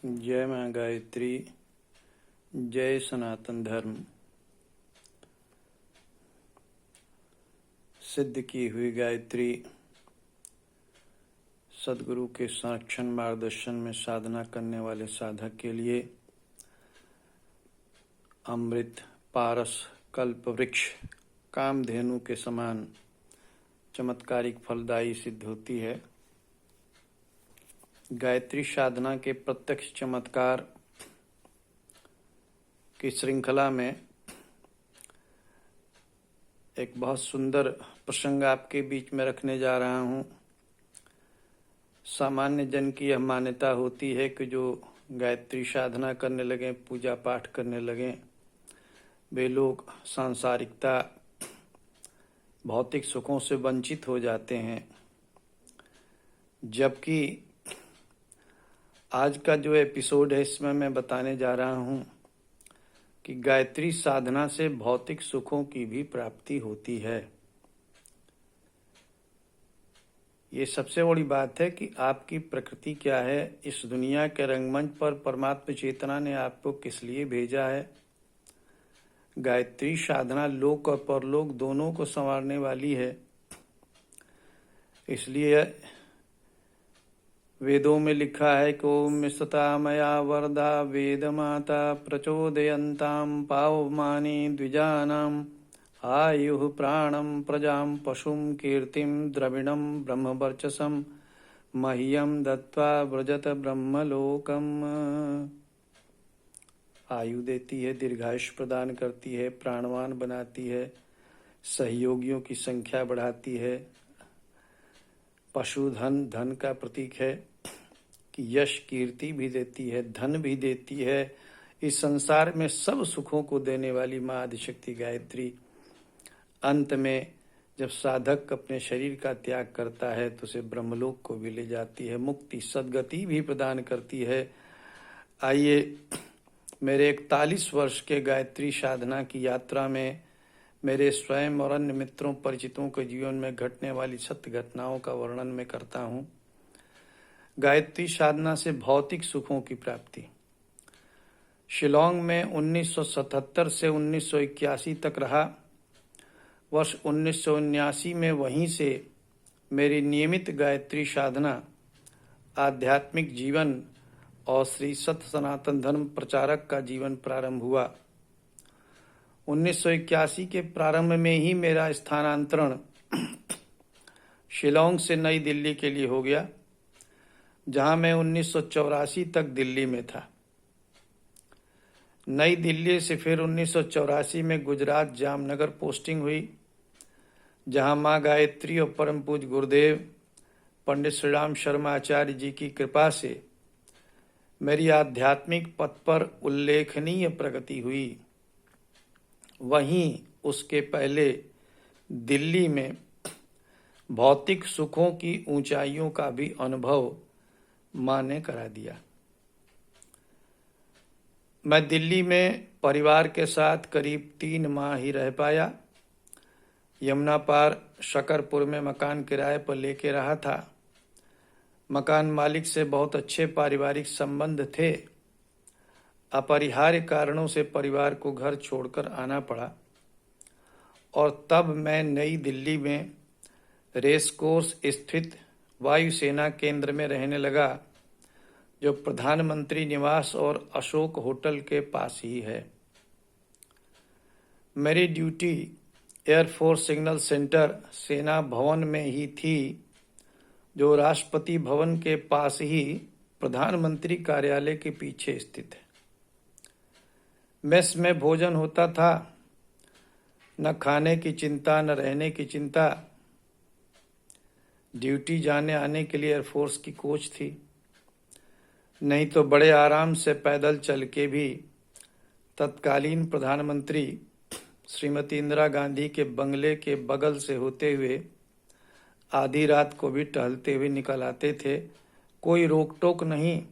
जय माँ गायत्री। जय सनातन धर्म। सिद्ध की हुई गायत्री सदगुरु के संरक्षण मार्गदर्शन में साधना करने वाले साधक के लिए अमृत पारस कल्प वृक्ष कामधेनु के समान चमत्कारिक फलदायी सिद्ध होती है। गायत्री साधना के प्रत्यक्ष चमत्कार की श्रृंखला में एक बहुत सुंदर प्रसंग आपके बीच में रखने जा रहा हूँ। सामान्य जन की यह मान्यता होती है कि जो गायत्री साधना करने लगे, पूजा पाठ करने लगे, वे लोग सांसारिकता भौतिक सुखों से वंचित हो जाते हैं। जबकि आज का जो एपिसोड है इसमें मैं बताने जा रहा हूँ कि गायत्री साधना से भौतिक सुखों की भी प्राप्ति होती है। ये सबसे बड़ी बात है कि आपकी प्रकृति क्या है। इस दुनिया के रंगमंच पर परमात्मा चेतना ने आपको किस लिए भेजा है। गायत्री साधना लोक और परलोक दोनों को संवारने वाली है। इसलिए वेदों में लिखा है कि ओम सता मया वरदा वेद माता प्रचोदयन्ताम पावमानी द्विजानाम आयुः प्राणम प्रजाम पशुम कीर्तिम द्रविणम ब्रह्मवर्चसम मह्यम दत्वा व्रजत ब्रह्मलोकम। आयु देती है, दीर्घायुष प्रदान करती है, प्राणवान बनाती है, सहयोगियों की संख्या बढ़ाती है। पशुधन धन का प्रतीक है कि यश कीर्ति भी देती है, धन भी देती है। इस संसार में सब सुखों को देने वाली माँ आदिशक्ति गायत्री अंत में जब साधक अपने शरीर का त्याग करता है तो उसे ब्रह्मलोक को भी ले जाती है, मुक्ति सद्गति भी प्रदान करती है। आइए, मेरे 41 वर्ष के गायत्री साधना की यात्रा में मेरे स्वयं और अन्य मित्रों परिचितों के जीवन में घटने वाली सत्य घटनाओं का वर्णन मैं करता हूँ। गायत्री साधना से भौतिक सुखों की प्राप्ति। शिलोंग में 1977 से 1981 तक रहा। वर्ष 1979 में वहीं से मेरी नियमित गायत्री साधना, आध्यात्मिक जीवन और श्री सत्य सनातन धर्म प्रचारक का जीवन प्रारंभ हुआ। 1981 के प्रारंभ में ही मेरा स्थानांतरण शिलोंग से नई दिल्ली के लिए हो गया, जहां मैं 1984 तक दिल्ली में था। नई दिल्ली से फिर 1984 में गुजरात जामनगर पोस्टिंग हुई, जहां मां गायत्री और परम पूज्य गुरुदेव पंडित श्री राम शर्मा आचार्य जी की कृपा से मेरी आध्यात्मिक पथ पर उल्लेखनीय प्रगति हुई। वहीं उसके पहले दिल्ली में भौतिक सुखों की ऊंचाइयों का भी अनुभव मां ने करा दिया। मैं दिल्ली में परिवार के साथ करीब 3 माह ही रह पाया। यमुना पार शकरपुर में मकान किराए पर लेके रहा था। मकान मालिक से बहुत अच्छे पारिवारिक संबंध थे। अपरिहार्य कारणों से परिवार को घर छोड़कर आना पड़ा और तब मैं नई दिल्ली में रेस कोर्स स्थित वायुसेना केंद्र में रहने लगा, जो प्रधानमंत्री निवास और अशोक होटल के पास ही है। मेरी ड्यूटी एयरफोर्स सिग्नल सेंटर सेना भवन में ही थी, जो राष्ट्रपति भवन के पास ही प्रधानमंत्री कार्यालय के पीछे स्थित है। मेस में भोजन होता था, न खाने की चिंता न रहने की चिंता। ड्यूटी जाने आने के लिए एयरफोर्स की कोच थी, नहीं तो बड़े आराम से पैदल चल के भी तत्कालीन प्रधानमंत्री श्रीमती इंदिरा गांधी के बंगले के बगल से होते हुए आधी रात को भी टहलते हुए निकल आते थे। कोई रोक टोक नहीं,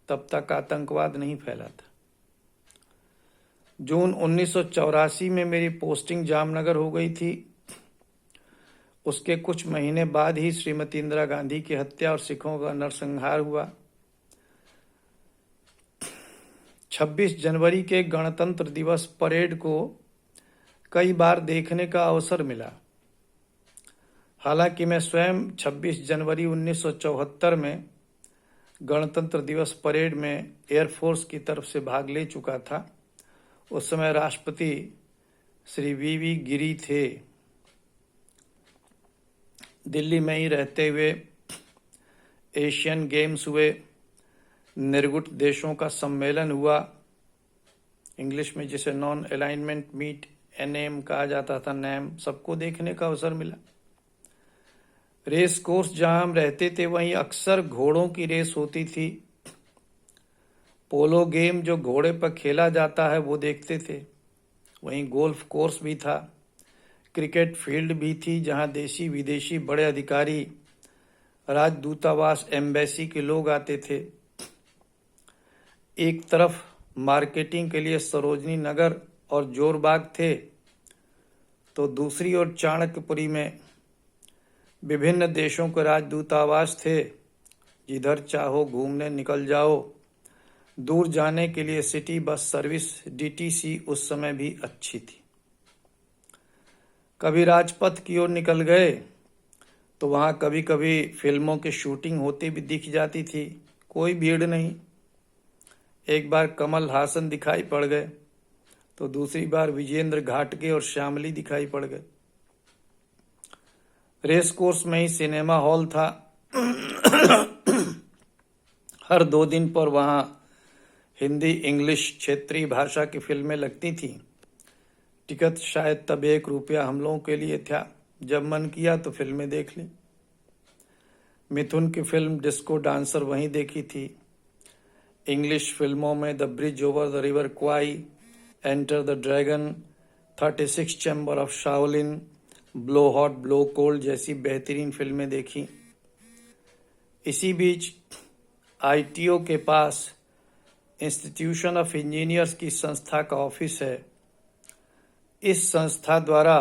तब तक आतंकवाद नहीं फैला था। जून 1984 में मेरी पोस्टिंग जामनगर हो गई थी। उसके कुछ महीने बाद ही श्रीमती इंदिरा गांधी की हत्या और सिखों का नरसंहार हुआ। 26 जनवरी के गणतंत्र दिवस परेड को कई बार देखने का अवसर मिला। हालांकि मैं स्वयं 26 जनवरी 1974 में गणतंत्र दिवस परेड में एयरफोर्स की तरफ से भाग ले चुका था। उस समय राष्ट्रपति श्री वी गिरी थे। दिल्ली में ही रहते हुए एशियन गेम्स हुए, निर्गुट देशों का सम्मेलन हुआ, इंग्लिश में जिसे नॉन अलाइनमेंट मीट NAM कहा जाता था, NAM, सबको देखने का अवसर मिला। रेस कोर्स जहां हम रहते थे वहीं अक्सर घोड़ों की रेस होती थी। पोलो गेम जो घोड़े पर खेला जाता है वो देखते थे। वहीं गोल्फ कोर्स भी था, क्रिकेट फील्ड भी थी जहां देशी विदेशी बड़े अधिकारी, राजदूतावास, एम्बेसी के लोग आते थे। एक तरफ मार्केटिंग के लिए सरोजनी नगर और जोरबाग थे, तो दूसरी ओर चाणक्यपुरी में विभिन्न देशों के राजदूतावास थे। जिधर चाहो घूमने निकल जाओ। दूर जाने के लिए सिटी बस सर्विस DTC उस समय भी अच्छी थी। कभी राजपथ की ओर निकल गए तो वहां कभी कभी फिल्मों की शूटिंग होती भी दिख जाती थी, कोई भीड़ नहीं। एक बार कमल हासन दिखाई पड़ गए तो दूसरी बार विजेंद्र घाटगे और श्यामली दिखाई पड़ गए। रेस कोर्स में ही सिनेमा हॉल था। हर 2 दिन पर वहां हिंदी, इंग्लिश, क्षेत्रीय भाषा की फिल्में लगती थी। टिकट शायद तब ₹1 हम लोगों के लिए था। जब मन किया तो फिल्में देख ली। मिथुन की फिल्म डिस्को डांसर वहीं देखी थी। इंग्लिश फिल्मों में the bridge over the river क्वाई, enter the dragon, 36 chamber of Shaolin, blow hot blow cold जैसी बेहतरीन फिल्में देखी। इसी बीच ITO के पास इंस्टीट्यूशन ऑफ इंजीनियर्स की संस्था का ऑफिस है। इस संस्था द्वारा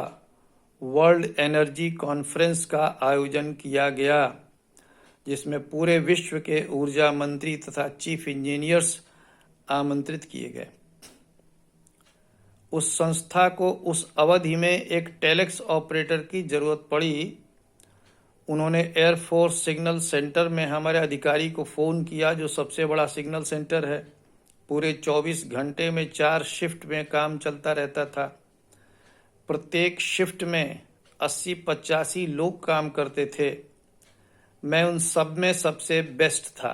वर्ल्ड एनर्जी कॉन्फ्रेंस का आयोजन किया गया, जिसमें पूरे विश्व के ऊर्जा मंत्री तथा चीफ इंजीनियर्स आमंत्रित किए गए। उस संस्था को उस अवधि में एक टेलेक्स ऑपरेटर की जरूरत पड़ी। उन्होंने एयरफोर्स सिग्नल सेंटर में हमारे अधिकारी को फ़ोन किया, जो सबसे बड़ा सिग्नल सेंटर है। पूरे 24 घंटे में 4 शिफ्ट में काम चलता रहता था। प्रत्येक शिफ्ट में 80-85 लोग काम करते थे। मैं उन सब में सबसे बेस्ट था।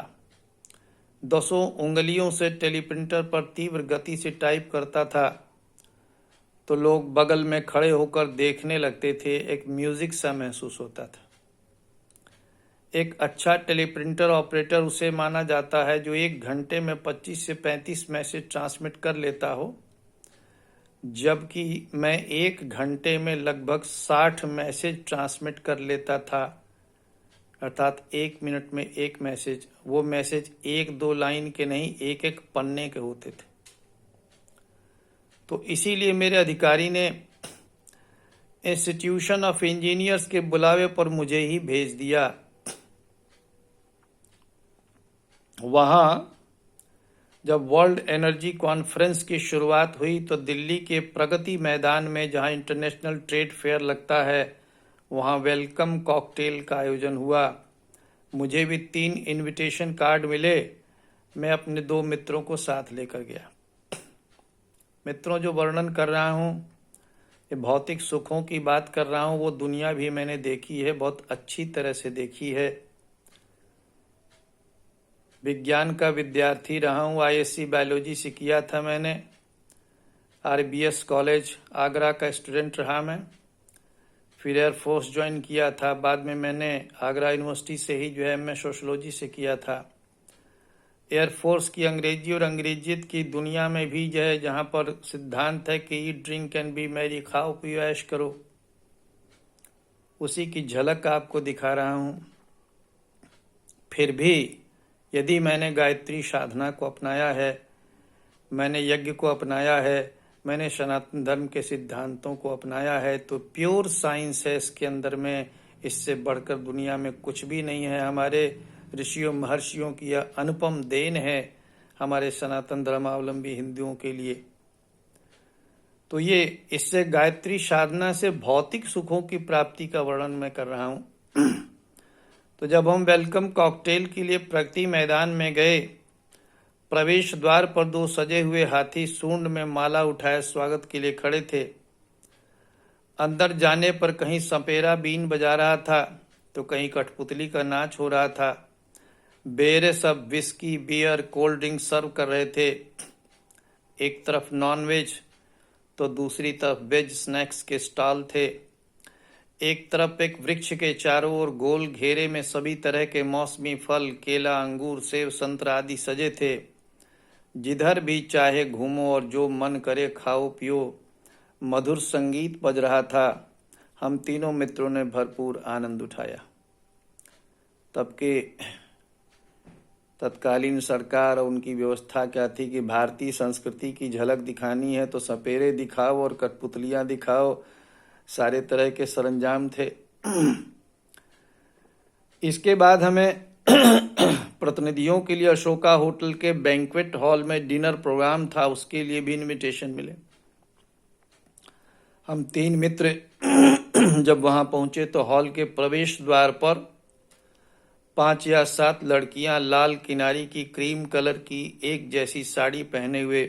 10 उंगलियों से टेलीप्रिंटर पर तीव्र गति से टाइप करता था तो लोग बगल में खड़े होकर देखने लगते थे। एक म्यूजिक सा महसूस होता था। एक अच्छा टेलीप्रिंटर ऑपरेटर उसे माना जाता है जो 1 घंटे में 25 से 35 मैसेज ट्रांसमिट कर लेता हो, जबकि मैं 1 घंटे में लगभग 60 मैसेज ट्रांसमिट कर लेता था। अर्थात 1 मिनट में 1 मैसेज। वो मैसेज 1-2 लाइन के नहीं, 1-1 पन्ने के होते थे। तो इसीलिए मेरे अधिकारी ने इंस्टीट्यूशन ऑफ इंजीनियर्स के बुलावे पर मुझे ही भेज दिया। वहां जब वर्ल्ड एनर्जी कॉन्फ्रेंस की शुरुआत हुई तो दिल्ली के प्रगति मैदान में, जहां इंटरनेशनल ट्रेड फेयर लगता है, वहां वेलकम कॉकटेल का आयोजन हुआ। मुझे भी 3 इनविटेशन कार्ड मिले। मैं अपने 2 मित्रों को साथ लेकर गया। मित्रों, जो वर्णन कर रहा हूँ ये भौतिक सुखों की बात कर रहा हूँ, वो दुनिया भी मैंने देखी है, बहुत अच्छी तरह से देखी है। विज्ञान का विद्यार्थी रहा हूँ। ISC बायोलॉजी से किया था मैंने। RBS कॉलेज आगरा का स्टूडेंट रहा मैं। फिर एयरफोर्स ज्वाइन किया था। बाद में मैंने आगरा यूनिवर्सिटी से ही MA सोशलॉजी से किया था। एयरफोर्स की अंग्रेजी और अंग्रेजियत की दुनिया में भी जहाँ पर सिद्धांत है कि eat drink and B Mary, खाओ पियो ऐश करो, उसी की झलक आपको दिखा रहा हूँ। फिर भी यदि मैंने गायत्री साधना को अपनाया है, मैंने यज्ञ को अपनाया है, मैंने सनातन धर्म के सिद्धांतों को अपनाया है, तो प्योर साइंस है इसके अंदर में। इससे बढ़कर दुनिया में कुछ भी नहीं है। हमारे ऋषियों महर्षियों की यह अनुपम देन है। हमारे सनातन धर्मावलंबी हिंदुओं के लिए। तो ये इससे गायत्री साधना से भौतिक सुखों की प्राप्ति का वर्णन मैं कर रहा हूं। तो जब हम वेलकम कॉकटेल के लिए प्रगति मैदान में गए, प्रवेश द्वार पर 2 सजे हुए हाथी सूंड में माला उठाए स्वागत के लिए खड़े थे। अंदर जाने पर कहीं सपेरा बीन बजा रहा था तो कहीं कठपुतली का नाच हो रहा था। बेरे सब विस्की, बियर, कोल्ड ड्रिंक सर्व कर रहे थे। एक तरफ नॉन वेज तो दूसरी तरफ वेज स्नैक्स के स्टॉल थे। एक तरफ एक वृक्ष के चारों ओर गोल घेरे में सभी तरह के मौसमी फल, केला, अंगूर, सेब, संतरा आदि सजे थे। जिधर भी चाहे घूमो और जो मन करे खाओ पियो। मधुर संगीत बज रहा था। हम तीनों मित्रों ने भरपूर आनंद उठाया। तब के तत्कालीन सरकार और उनकी व्यवस्था क्या थी कि भारतीय संस्कृति की झलक दिखानी है तो सपेरे दिखाओ और कठपुतलियां दिखाओ, सारे तरह के सरंजाम थे। इसके बाद हमें प्रतिनिधियों के लिए अशोका होटल के बैंक्वेट हॉल में डिनर प्रोग्राम था, उसके लिए भी इनविटेशन मिले। हम 3 मित्र जब वहां पहुंचे तो हॉल के प्रवेश द्वार पर 5 या 7 लड़कियां लाल किनारी की क्रीम कलर की एक जैसी साड़ी पहने हुए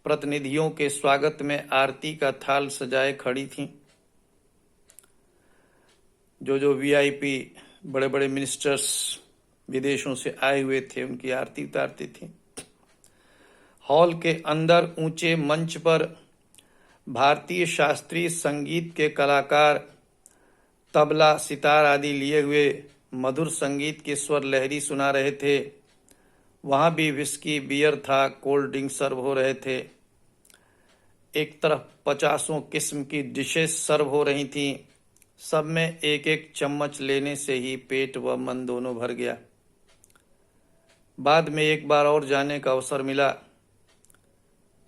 प्रतिनिधियों के स्वागत में आरती का थाल सजाए खड़ी थीं। जो वीआईपी बड़े बड़े मिनिस्टर्स विदेशों से आए हुए थे उनकी आरती उतारती थी। हॉल के अंदर ऊंचे मंच पर भारतीय शास्त्रीय संगीत के कलाकार तबला, सितार आदि लिए हुए मधुर संगीत के स्वर लहरी सुना रहे थे। वहां भी विस्की, बियर था, कोल्ड ड्रिंक सर्व हो रहे थे। एक तरफ 50 किस्म की डिशेस सर्व हो रही थीं। सब में एक एक चम्मच लेने से ही पेट व मन दोनों भर गया। बाद में एक बार और जाने का अवसर मिला।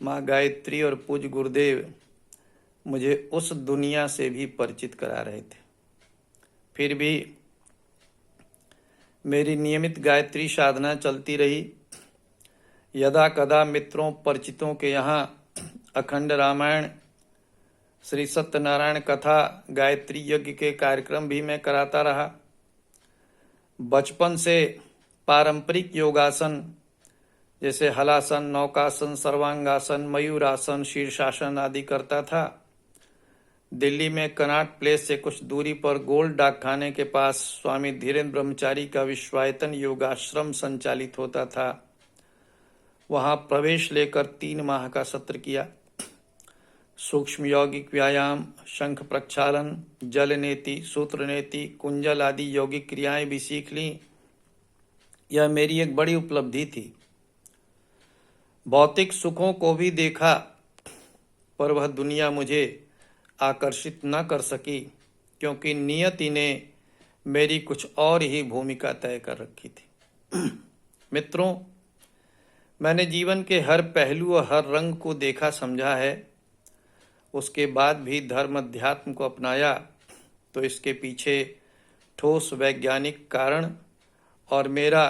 माँ गायत्री और पूज्य गुरुदेव मुझे उस दुनिया से भी परिचित करा रहे थे। फिर भी मेरी नियमित गायत्री साधना चलती रही। यदा कदा मित्रों परिचितों के यहाँ अखंड रामायण, श्री सत्यनारायण कथा, गायत्री यज्ञ के कार्यक्रम भी मैं कराता रहा। बचपन से पारंपरिक योगासन जैसे हलासन, नौकासन, सर्वांगासन, मयूरासन, शीर्षासन आदि करता था। दिल्ली में कनॉट प्लेस से कुछ दूरी पर गोल्ड डाक खाने के पास स्वामी धीरेन्द्र ब्रह्मचारी का विश्वायतन योगाश्रम संचालित होता था। वहां प्रवेश लेकर 3 माह का सत्र किया। सूक्ष्म यौगिक व्यायाम, शंख प्रक्षालन, जल नेति, सूत्र नेति, कुंजल आदि यौगिक क्रियाएं भी सीख ली। यह मेरी एक बड़ी उपलब्धि थी। भौतिक सुखों को भी देखा पर वह दुनिया मुझे आकर्षित न कर सकी, क्योंकि नियति ने मेरी कुछ और ही भूमिका तय कर रखी थी। मित्रों, मैंने जीवन के हर पहलू और हर रंग को देखा समझा है। उसके बाद भी धर्म अध्यात्म को अपनाया तो इसके पीछे ठोस वैज्ञानिक कारण और मेरा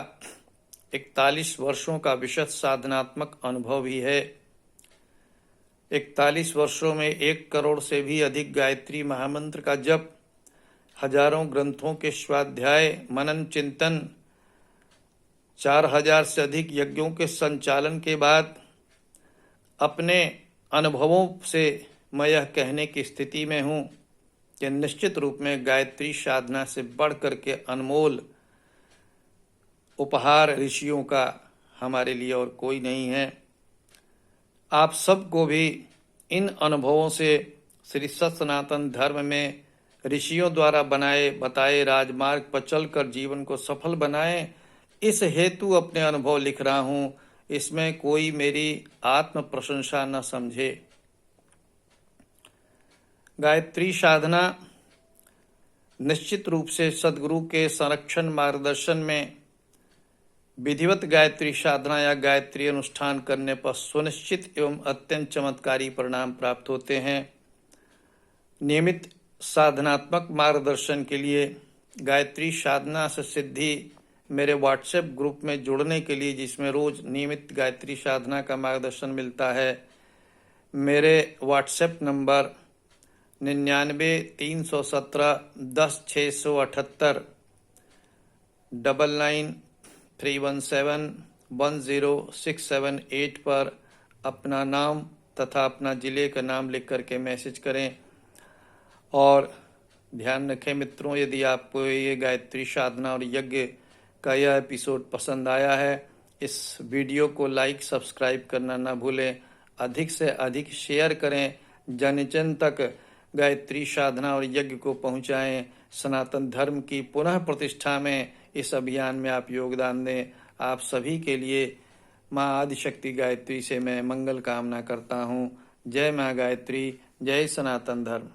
41 वर्षों का विशद साधनात्मक अनुभव भी है। 41 वर्षों में 1 करोड़ से भी अधिक गायत्री महामंत्र का जप, हजारों ग्रंथों के स्वाध्याय, मनन, चिंतन, 4000 से अधिक यज्ञों के संचालन के बाद अपने अनुभवों से मैं यह कहने की स्थिति में हूँ कि निश्चित रूप में गायत्री साधना से बढ़ कर के अनमोल उपहार ऋषियों का हमारे लिए और कोई नहीं है। आप सबको भी इन अनुभवों से श्री सनातन धर्म में ऋषियों द्वारा बनाए बताए राजमार्ग पर चलकर जीवन को सफल बनाएं, इस हेतु अपने अनुभव लिख रहा हूं। इसमें कोई मेरी आत्म प्रशंसा न समझे। गायत्री साधना निश्चित रूप से सद्गुरु के संरक्षण मार्गदर्शन में विधिवत गायत्री साधना या गायत्री अनुष्ठान करने पर सुनिश्चित एवं अत्यंत चमत्कारी परिणाम प्राप्त होते हैं। नियमित साधनात्मक मार्गदर्शन के लिए गायत्री साधना से सिद्धि मेरे व्हाट्सएप ग्रुप में जुड़ने के लिए, जिसमें रोज नियमित गायत्री साधना का मार्गदर्शन मिलता है। मेरे व्हाट्सएप नंबर 99 317 10 678 99 317 10 678 पर अपना नाम तथा अपना जिले का नाम लिख करके मैसेज करें। और ध्यान रखें मित्रों, यदि आपको ये गायत्री साधना और यज्ञ का यह एपिसोड पसंद आया है, इस वीडियो को लाइक सब्सक्राइब करना ना भूलें। अधिक से अधिक शेयर करें, जन जन तक गायत्री साधना और यज्ञ को पहुंचाएं। सनातन धर्म की पुनः प्रतिष्ठा में इस अभियान में आप योगदान दें। आप सभी के लिए माँ आदिशक्ति गायत्री से मैं मंगल कामना करता हूँ। जय माँ गायत्री, जय सनातन धर्म।